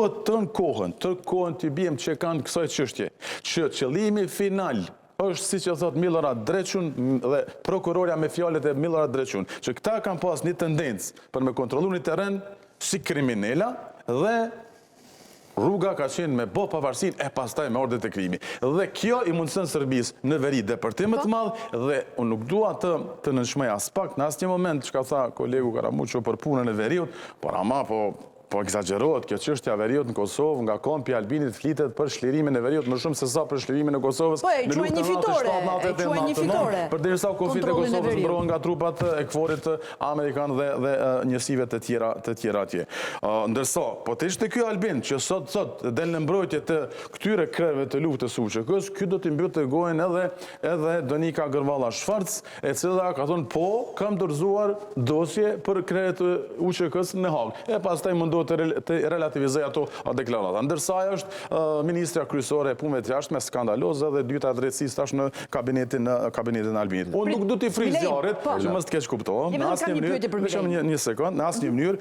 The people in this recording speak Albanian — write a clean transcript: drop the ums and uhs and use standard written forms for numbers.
duhet të kohën të bjem që kanë kësaj çështje, që qëllimi final është si që thot Milorad Dreçun dhe prokurorja me fjalët e Milorad Dreçun, që këta kanë pas një tendencë për me kontrollu një terren si kriminela dhe rruga ka qenë me bo pavarësin e pastaj me ordët e krimi. Dhe kjo i mundësën Serbisë në veri depërtim të madhë dhe unë nuk dua të nënshmej as pak në asnjë moment që ka tha kolegu Karamuqo për punën e veriut, por ama po egzagerohet kjo çështja e veriut në Kosovë, nga kampi i Albinit flitet për shlirimin e veriut më shumë se sa për shlirimin e Kosovës. Po e quaj një fitore. Përderisa kufit e Kosovës mbrohen nga trupat e KFOR-it amerikan dhe njësive të tjera atje. Ndërsa, po të ishte ky Albin që sot del në mbrojtje të këtyre kreve të luftës UÇK-s, ky do t'i mbyllte gojën edhe Donika Gërvalla Shfarc, e cila ka thonë po, kam dorëzuar dosje për krevet të UÇK-s në Hagë. E pastaj mundohet të relativizoj ato deklarata. Ndërsa ajo është ministra kryesore e punëve të jashtme, skandaloze dhe dyta e drejtësisë tash në kabinetin e Albinit. Unë nuk do t'i fris zjarrit, që mos të keq kuptohem, në asnjë mënyrë, në asnjë mënyrë,